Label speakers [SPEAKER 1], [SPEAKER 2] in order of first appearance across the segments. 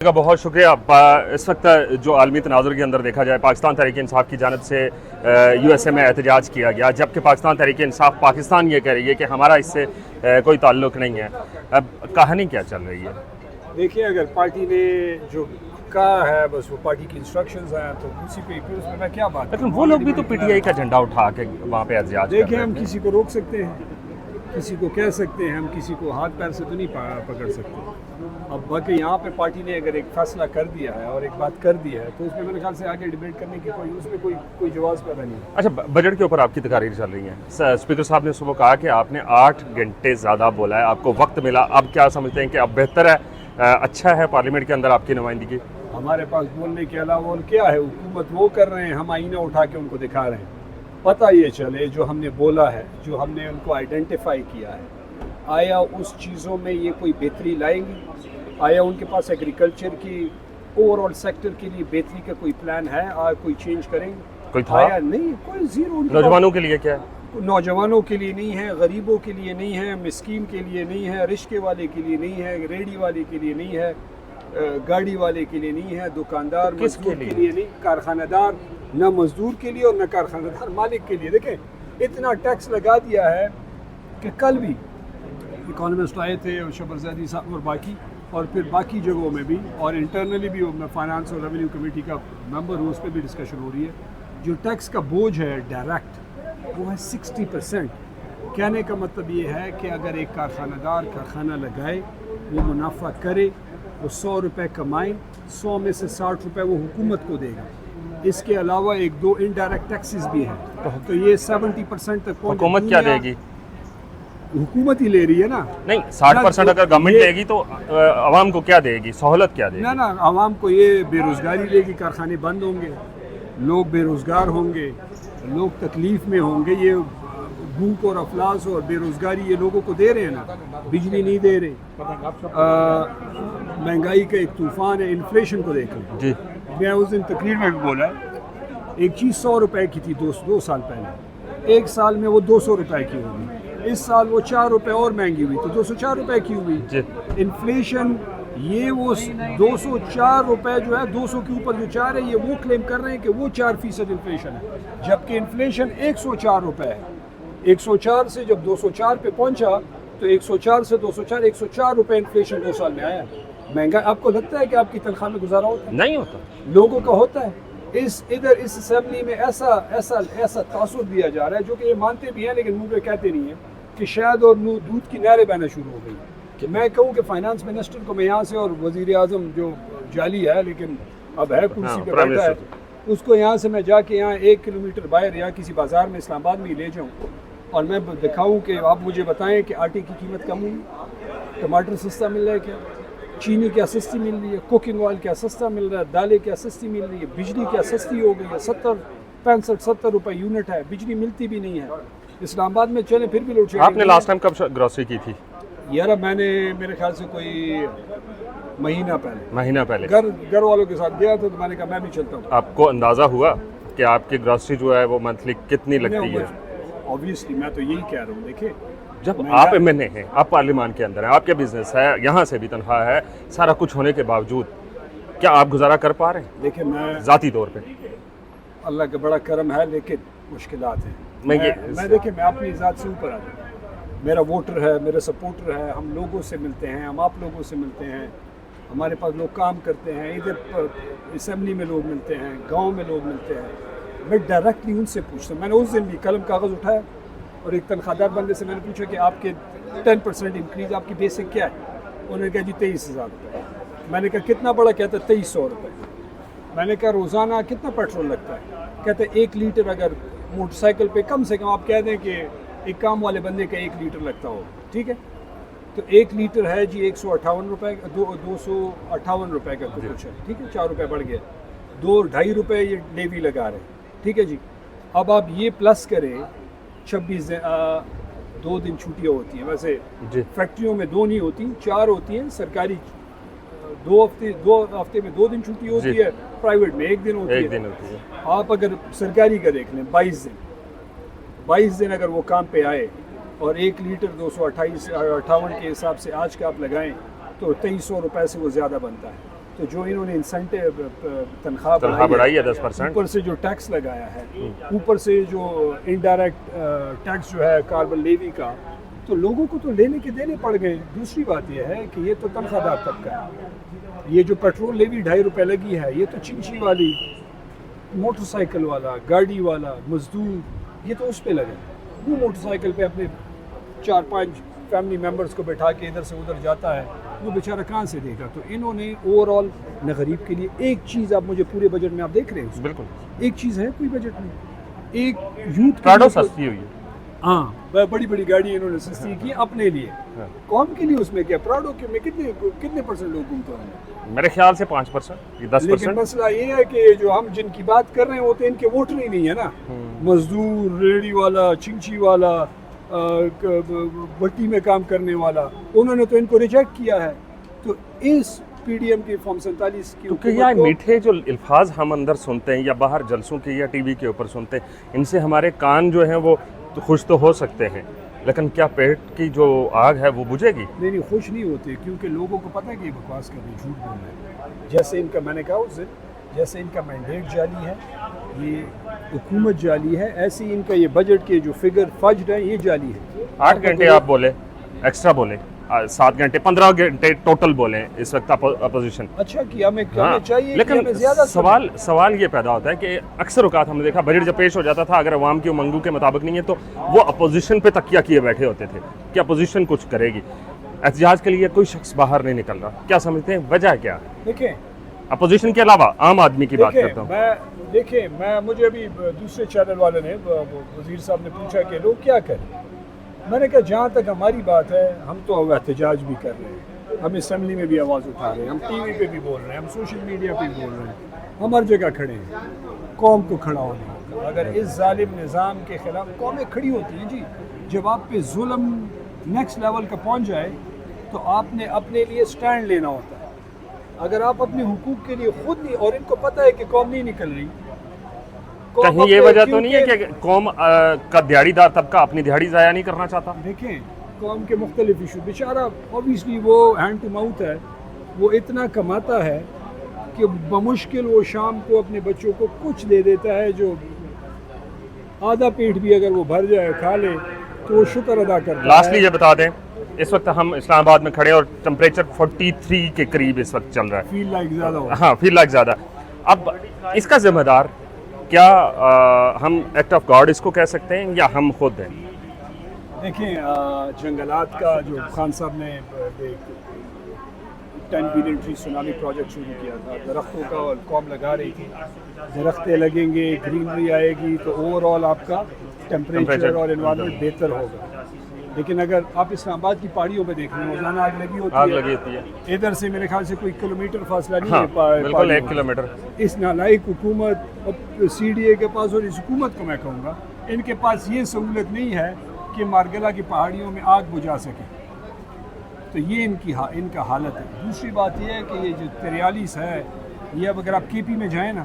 [SPEAKER 1] کا بہت شکریہ. اس وقت جو عالمی تناظر کے اندر دیکھا جائے پاکستان تحریک انصاف کی جانب سے یو ایس اے میں احتجاج کیا گیا، جبکہ پاکستان تحریک انصاف پاکستان یہ کہہ رہی ہے کہ ہمارا اس سے کوئی تعلق نہیں ہے. اب کہانی کیا چل رہی ہے؟
[SPEAKER 2] دیکھیں، اگر پارٹی نے جو کہا ہے بس وہ پارٹی کی انسٹرکشنز ہیں تو اسی پہ پھر اس میں کیا بات.
[SPEAKER 1] لیکن وہ لوگ بھی تو پی ٹی آئی کا جھنڈا اٹھا کے وہاں پہ احتجاج کر رہے
[SPEAKER 2] دیکھیں، ہم
[SPEAKER 1] تھے.
[SPEAKER 2] کسی کو روک سکتے ہیں، کسی کو کہہ سکتے ہیں، ہم کسی کو ہاتھ پیر سے تو نہیں پکڑ سکتے. اب باقی یہاں پہ پارٹی نے اگر ایک فیصلہ کر دیا ہے اور ایک بات کر دی ہے تو اس میں میرے خیال سے آگے ڈیبیٹ کرنے کی اس میں کوئی جواز پیدا نہیں ہے.
[SPEAKER 1] اچھا، بجٹ کے اوپر آپ کی تقاریر چل رہی ہیں. اسپیکر صاحب نے صبح کہا کہ آپ نے 8 گھنٹے زیادہ بولا ہے، آپ کو وقت ملا. اب کیا سمجھتے ہیں کہ اب بہتر ہے، اچھا ہے پارلیمنٹ کے اندر آپ کی نمائندگی؟
[SPEAKER 2] ہمارے پاس بولنے کے علاوہ اور کیا ہے؟ حکومت وہ کر رہے ہیں، ہم آئینہ اٹھا کے ان کو دکھا رہے ہیں. پتہ یہ چلے جو ہم نے بولا ہے، جو ہم نے ان کو آئیڈینٹیفائی کیا ہے، آیا اس چیزوں میں یہ کوئی بہتری لائیں گی؟ آیا ان کے پاس ایگریکلچر کی اوور آل سیکٹر کے لیے بہتری کا کوئی پلان ہے؟ آیا کوئی چینج کریں گے؟
[SPEAKER 1] کوئی تھا؟
[SPEAKER 2] آیا نہیں، کوئی زیرو.
[SPEAKER 1] نوجوانوں کے لیے کیا ہے؟
[SPEAKER 2] نوجوانوں کے لیے نہیں ہے، غریبوں کے لیے نہیں ہے، مسکین کے لیے نہیں ہے، رشکے والے کے لیے نہیں ہے، ریڑھی والے کے لیے نہیں ہے، گاڑی والے کے لیے نہیں ہے، دکاندار مزدور کے لیے نہیں، کارخانہ دار نہ مزدور کے لیے اور نہ کارخانہ دار مالک کے لیے. دیکھیں، اتنا ٹیکس لگا دیا ہے کہ کل بھی اکانومسٹ آئے تھے اور شبر زیدی صاحب اور باقی، اور پھر باقی جگہوں میں بھی، اور انٹرنلی بھی میں فائنانس اور ریونیو کمیٹی کا ممبر ہوں، اس پہ بھی ڈسکشن ہو رہی ہے. جو ٹیکس کا بوجھ ہے ڈائریکٹ وہ ہے 60%. کہنے کا مطلب یہ ہے کہ اگر ایک کارخانہ دار کارخانہ لگائے، وہ منافع کرے، وہ 100 روپے کمائیں، 100 میں سے 60 روپے وہ حکومت کو دے گا. اس کے علاوہ 1-2 انڈائریکٹ ٹیکسز بھی ہیں، تو یہ 70% تک پہنچ.
[SPEAKER 1] حکومت کیا دے گی؟
[SPEAKER 2] حکومت ہی لے رہی ہے نا.
[SPEAKER 1] نہیں، 60% اگر گورنمنٹ دے گی تو عوام کو کیا دے گی؟ سہولت کیا دے گی؟
[SPEAKER 2] نہ عوام کو یہ بے روزگاری دے گی، کارخانے بند ہوں گے، لوگ بے روزگار ہوں گے، لوگ تکلیف میں ہوں گے. یہ بھوک اور افلاس اور بے روزگاری یہ لوگوں کو دے رہے ہیں نا، بجلی نہیں دے رہے، مہنگائی کا ایک طوفان ہے. انفلیشن کو دیکھ لیں.
[SPEAKER 1] جی،
[SPEAKER 2] میں اس دن تقریر میں بھی بولا ہے، ایک چیز 100 روپے کی تھی 2 سال پہلے، ایک سال میں وہ 200 روپے کی ہوگی. اس سال وہ 4 روپے اور مہنگی ہوئی تو 204 روپے کی ہوئی. انفلیشن یہ وہ 204 روپے جو ہے 200 کے اوپر جو 4 ہے، یہ وہ کلیم کر رہے ہیں کہ وہ 4% انفلیشن ہے، جبکہ انفلیشن 104 روپے ہے. 104 سے جب 204 پہ پہنچا تو 104 سے 204 104 روپے انفلیشن 2 سال میں آیا. مہنگا آپ کو لگتا ہے کہ آپ کی تنخواہ میں گزارا ہوتا ہے؟
[SPEAKER 1] نہیں ہوتا.
[SPEAKER 2] لوگوں کا ہوتا ہے. اس اسمبلی میں ایسا تاثر دیا جا رہا ہے، جو کہ یہ مانتے بھی ہیں لیکن منہ پہ کہتے نہیں ہیں، کہ شاید اور دودھ کی نہریں بہنا شروع ہو گئی. کہ میں کہوں کہ فائنانس منسٹر کو میں یہاں سے، اور وزیر اعظم جو جعلی ہے لیکن اب ہے کرسی پہ بیٹھا ہے، اس کو یہاں سے میں جا کے یہاں 1 کلومیٹر باہر یا کسی بازار میں اسلام آباد میں ہی لے جاؤں اور میں دکھاؤں کہ آپ مجھے بتائیں کہ آٹے کی قیمت کم ہوئی، ٹماٹر سستا مل رہا ہے کیا، چینی کیا سستی مل رہی ہے، کوکنگ آئل کیا سستا مل رہا ہے، دالیں کیا سستی مل رہی ہے، بجلی کیا سستی ہو گئی ہے. 65-70 روپے یونٹ ہے، بجلی ملتی بھی نہیں ہے. اسلام آباد میں چلیں پھر بھی لوڈ شیڈنگ.
[SPEAKER 1] آپ نے لاسٹ ٹائم کب گروسری کی تھی؟
[SPEAKER 2] یار میں نے میرے خیال سے کوئی مہینہ پہلے گھر والوں کے ساتھ گیا تھا تو میں نے کہا میں بھی چلتا ہوں.
[SPEAKER 1] آپ کو اندازہ ہوا کہ آپ کی گروسری جو ہے وہ منتھلی کتنی لگتی ہے؟
[SPEAKER 2] اوبویسلی میں تو یہی کہہ رہا ہوں. دیکھیں،
[SPEAKER 1] جب آپ ایم این اے ہیں، آپ پارلیمان کے اندر ہیں، آپ کے بزنس ہے، یہاں سے بھی تنخواہ ہے، سارا کچھ ہونے کے باوجود کیا آپ گزارا کر پا رہے ہیں؟
[SPEAKER 2] دیکھیں، میں
[SPEAKER 1] ذاتی طور پہ
[SPEAKER 2] اللہ کا بڑا کرم ہے لیکن مشکلات ہیں. دیکھیں، میں اپنی ذات سے اوپر آ جاتا ہوں. میرا ووٹر ہے، میرا سپورٹر ہے، ہم لوگوں سے ملتے ہیں، ہم آپ لوگوں سے ملتے ہیں، ہمارے پاس لوگ کام کرتے ہیں، ادھر اسمبلی میں لوگ ملتے ہیں، گاؤں میں لوگ ملتے ہیں. میں ڈائریکٹلی ان سے پوچھتا ہوں. میں نے اس دن بھی قلم کاغذ اٹھایا اور ایک تنخواہ دار بندے سے میں نے پوچھا کہ آپ کے 10% انکریز آپ کی بیسک کیا ہے؟ انہوں نے کہا جی 23,000 روپے. میں نے کہا کتنا بڑا؟ کہتا 2300 روپے. میں نے کہا روزانہ کتنا پیٹرول لگتا ہے؟ کہتے 1 لیٹر. اگر موٹر سائیکل پہ کم سے کم آپ کہہ دیں کہ ایک کام والے بندے کا 1 لیٹر لگتا ہو، ٹھیک ہے، تو 1 لیٹر ہے جی 158 روپے، 258 روپے کا کچھ ہے، ٹھیک ہے، 4 روپے بڑھ گیا. 2-2.5 روپے یہ ڈیوی لگا رہے ہیں، ٹھیک ہے جی. اب آپ یہ پلس کریں، 2 دن چھٹیاں ہوتی ہیں. ویسے فیکٹریوں میں 2 نہیں ہوتی، 4 ہوتی ہیں. سرکاری 2 ہفتے میں 2 دن چھٹی ہوتی ہے، پرائیویٹ میں 1 دن ہوتی ہے. آپ اگر سرکاری کا دیکھ لیں 22 دن اگر وہ کام پہ آئے اور 1 لیٹر 258 کے حساب سے آج کا آپ لگائیں تو 2300 روپے سے وہ زیادہ بنتا ہے. تو جو انہوں نے انسینٹیو تنخواہ
[SPEAKER 1] بڑھائی ہے 10%،
[SPEAKER 2] اوپر سے جو ٹیکس لگایا ہے، اوپر سے جو انڈائریکٹ ٹیکس جو ہے کاربن لیوی کا، تو لوگوں کو تو لینے کے دینے پڑ گئے۔ دوسری بات یہ ہے کہ یہ تو تنخواہ دار طبقہ ہے، یہ جو پیٹرول لیوی 2.5 روپے لگی ہے، یہ تو چنچی والی، موٹر سائیکل والا، گاڑی والا، مزدور، یہ تو اس پہ لگے۔ وہ موٹر سائیکل پہ اپنے 4-5 فیملی ممبرس کو بٹھا کے ادھر سے ادھر جاتا ہے، وہ بیچارہ کہاں سے دے گا؟ تو انہوں نے اوور آل نہ غریب کے لیے ایک چیز، آپ مجھے پورے بجٹ میں آپ دیکھ رہے ہیں،
[SPEAKER 1] بالکل
[SPEAKER 2] ایک چیز ہے کوئی بجٹ میں، ایک یوتھ
[SPEAKER 1] پراڈو سستی ہوئی ہے،
[SPEAKER 2] ہاں بڑی بڑی گاڑی انہوں نے سستی کی اپنے لیے، قوم کے لیے اس میں کیا؟ پراڈو کے میں کتنے پرسنٹ لوگ گھومتے ہیں؟
[SPEAKER 1] میرے خیال سے 5%، یہ 10%۔
[SPEAKER 2] لیکن مسئلہ یہ ہے کہ جو ہم جن کی بات کر رہے ہیں وہ تو ان کے ووٹر ہی نہیں ہے نا، مزدور، ریڑھی والا، چنچی والا، بٹی میں کام کرنے والا، انہوں نے تو ان کو ریجیکٹ کیا ہے۔ تو اس پی ڈی ایم کی فارم 47 کی،
[SPEAKER 1] کیونکہ یہ میٹھے جو الفاظ ہم اندر سنتے ہیں یا باہر جلسوں کے یا ٹی وی کے اوپر سنتے ہیں، ان سے ہمارے کان جو ہیں وہ خوش تو ہو سکتے ہیں، لیکن کیا پیٹ کی جو آگ ہے وہ بجھے گی؟
[SPEAKER 2] نہیں خوش نہیں ہوتے، کیونکہ لوگوں کو پتہ ہے کہ یہ بکواس کر رہے ہیں، جھوٹ بول رہے ہیں۔ جیسے ان کا، میں نے کہا اس دن، جیسے ان کا مینڈیٹ جعلی ہے، یہ حکومت جعلی ہے، ایسے ہی ان کا یہ بجٹ کے جو فگر فجر ہے یہ جعلی ہے۔
[SPEAKER 1] 8 گھنٹے آپ بولے، ایکسٹرا بولے، 7 گھنٹے 15 گھنٹے ٹوٹل بولیں اس وقت اپوزیشن۔
[SPEAKER 2] اچھا کیا ہمیں چاہیے،
[SPEAKER 1] لیکن سوال یہ پیدا ہوتا ہے کہ اکثر اوقات ہم نے دیکھا بجٹ جب پیش ہو جاتا تھا، اگر عوام کی امنگوں کے مطابق نہیں ہے تو وہ اپوزیشن پہ تکیہ کیے بیٹھے ہوتے تھے کہ اپوزیشن کچھ کرے گی۔ احتجاج کے لیے کوئی شخص باہر نہیں نکل رہا، کیا سمجھتے ہیں وجہ کیا ہے؟
[SPEAKER 2] دیکھیں،
[SPEAKER 1] اپوزیشن کے علاوہ عام آدمی کی بات کرتا ہوں۔
[SPEAKER 2] دیکھیں مجھے ابھی دوسرے چینل والے نے، وزیر صاحب نے پوچھا کہ لوگ کیا کریں، میں نے کہا جہاں تک ہماری بات ہے ہم تو احتجاج بھی کر رہے ہیں، ہم اسمبلی میں بھی آواز اٹھا رہے ہیں، ہم ٹی وی پہ بھی بول رہے ہیں، ہم سوشل میڈیا پہ بھی بول رہے ہیں، ہم ہر جگہ کھڑے ہیں۔ قوم کو کھڑا ہونا ہوگا، اگر اس ظالم نظام کے خلاف قومیں کھڑی ہوتی ہیں جی، جب آپ پہ ظلم نیکسٹ لیول کا پہنچ جائے تو آپ نے اپنے لیے سٹینڈ لینا ہوتا ہے۔ اگر آپ اپنے حقوق کے لیے خود نہیں، اور ان کو پتہ ہے کہ قوم نہیں نکل رہی،
[SPEAKER 1] کہیں یہ وجہ تو نہیں ہے کہ قوم کا دیہڑی دار طبقہ اپنی دیہڑی ضائع نہیں کرنا چاہتا؟
[SPEAKER 2] دیکھیں قوم کے مختلف ایشو، بیچارہ اوبیسلی وہ ہینڈ ٹو ماؤتھ ہے، وہ اتنا کماتا ہے کہ بمشکل وہ شام کو اپنے بچوں کو کچھ دے دیتا ہے، جو آدھا پیٹ بھی اگر وہ بھر جائے کھا لے تو وہ شکر ادا کرتا ہے۔
[SPEAKER 1] لاسٹلی یہ بتا دیں، اس وقت ہم اسلام آباد میں کھڑے اور ٹمپریچر 43 کے قریب اس وقت چل رہا ہے،
[SPEAKER 2] فیل لائک زیادہ ہو،
[SPEAKER 1] ہاں فیل لائک زیادہ۔ اب اس کا ذمہ دار کیا ہم ایکٹ آف گاڈ اس کو کہہ سکتے ہیں یا ہم خود ہیں؟
[SPEAKER 2] دیکھیں جنگلات کا جو خان صاحب نے 10 بلین ٹری سونامی پروجیکٹ شروع کیا تھا، درختوں کا قوم لگا رہی تھی، درختیں لگیں گے، گرینری آئے گی تو اوور آل آپ کا ٹیمپریچر اور انوائرمنٹ بہتر ہوگا۔ لیکن اگر آپ اسلام آباد کی پہاڑیوں پہ دیکھ رہے ہیں، روزانہ آگ لگی ہوتی ہے، ادھر سے میرے خیال سے کوئی کلومیٹر فاصلہ نہیں ہے،
[SPEAKER 1] بالکل 1 کلومیٹر۔
[SPEAKER 2] اس نالائق حکومت، سی ڈی اے کے پاس اور اس حکومت کو میں کہوں گا، ان کے پاس یہ سہولت نہیں ہے کہ مارگلا کی پہاڑیوں میں آگ بجھا سکے، تو یہ ان کا حالت ہے۔ دوسری بات یہ ہے کہ یہ جو 43 ہے، یہ اب اگر آپ کے پی میں جائیں نا،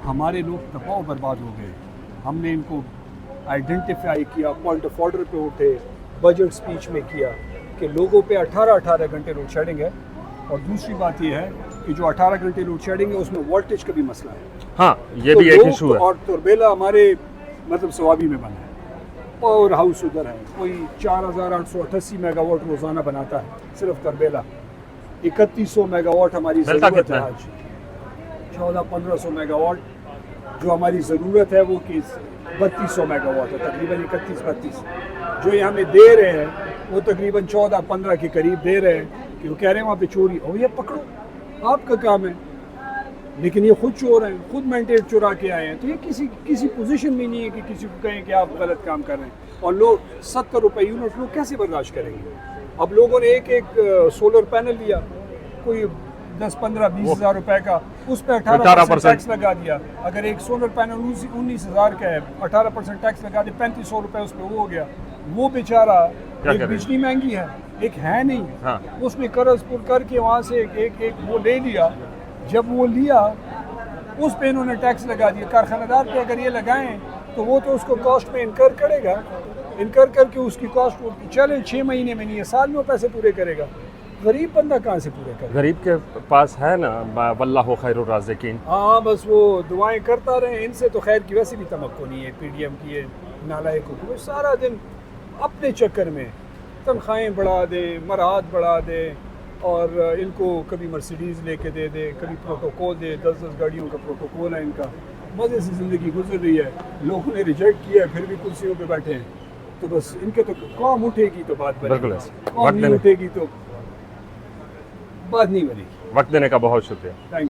[SPEAKER 2] ہمارے لوگ تباہ و برباد ہو گئے، ہم نے ان کو آئیڈینٹیفائی کیا، پوائنٹ آف آرڈر پہ اٹھے، بجٹ سپیچ میں کیا کہ لوگوں پہ 18 گھنٹے لوڈ شیڈنگ ہے، اور دوسری بات یہ ہے کہ جو 18 گھنٹے لوڈ شیڈنگ ہے اس میں وولٹیج کا بھی مسئلہ ہے۔
[SPEAKER 1] ہاں یہ بھی ایک ایشو ہے،
[SPEAKER 2] اور تربیلا ہمارے مطلب ثوابی میں بنا ہے، پاور ہاؤس ادھر ہے، کوئی 4888 میگا واٹ روزانہ بناتا ہے صرف تربیلا، 3100 میگا واٹ ہماری ضرورت ہے آج، 1400-1500 میگا واٹ جو ہماری ضرورت ہے وہ 3200 میگا واٹ ہے، تقریباً 31-32 جو یہ ہمیں دے رہے ہیں وہ تقریباً 14-15 کے قریب دے رہے ہیں، کہ وہ کہہ رہے ہیں وہاں پہ چوری ہو، یہ پکڑو آپ کا کام ہے، لیکن یہ خود چور ہیں، خود مینڈیٹ چورا کے آئے ہیں، تو یہ کسی پوزیشن میں نہیں ہے کہ کسی کو کہیں کہ آپ غلط کام کر رہے ہیں، اور لوگ 70 روپے یونٹ لوگ کیسے برداشت کریں گے؟ اب لوگوں نے ایک سولر پینل لیا، کوئی 10-15-20 ہزار روپے کا، اس پہ 18% ٹیکس لگا دیا، اگر ایک سولر پینل 19,000 کا ہے، 18% ٹیکس لگا دیا، 3500 روپے اس پہ وہ ہو گیا، وہ بیچارہ ایک بجلی مہنگی ہے، ایک ہے نہیں، اس میں قرض پر کر کے وہاں سے ایک وہ لے لیا، جب وہ لیا اس پہ انہوں نے ٹیکس لگا دیا، کارخانہ دار پہ اگر یہ لگائیں تو وہ تو اس کو کاسٹ میں انکر کرے گا، انکر کر کے اس کی کاسٹ چلے 6 مہینے میں نہیں ہے، سال میں وہ پیسے پورے کرے گا، غریب بندہ کہاں سے پورے کرے؟
[SPEAKER 1] غریب کے پاس ہے نا واللہ خیر الرازقین.
[SPEAKER 2] ہاں بس وہ دعائیں کرتا رہے. ان سے تو خیر کی ویسے بھی توقع نہیں ہے. پی ڈی ایم کی نالائق حکومت سارا دن اپنے چکر میں تنخواہیں بڑھا دے, مراد بڑھا دے, اور ان کو کبھی مرسیڈیز لے کے دے دے, کبھی پروٹوکول دے. 10 گاڑیوں کا پروٹوکول ہے ان کا. مزے سے زندگی گزر رہی ہے. لوگوں نے ریجیکٹ کیا ہے, پھر بھی کرسیوں پہ بیٹھے ہیں. تو بس ان کے تو قوم اٹھے گی تو بات بنے گی, قوم نہیں اٹھے گی تو بات نہیں بنے گی.
[SPEAKER 1] وقت دینے کا بہت شکریہ.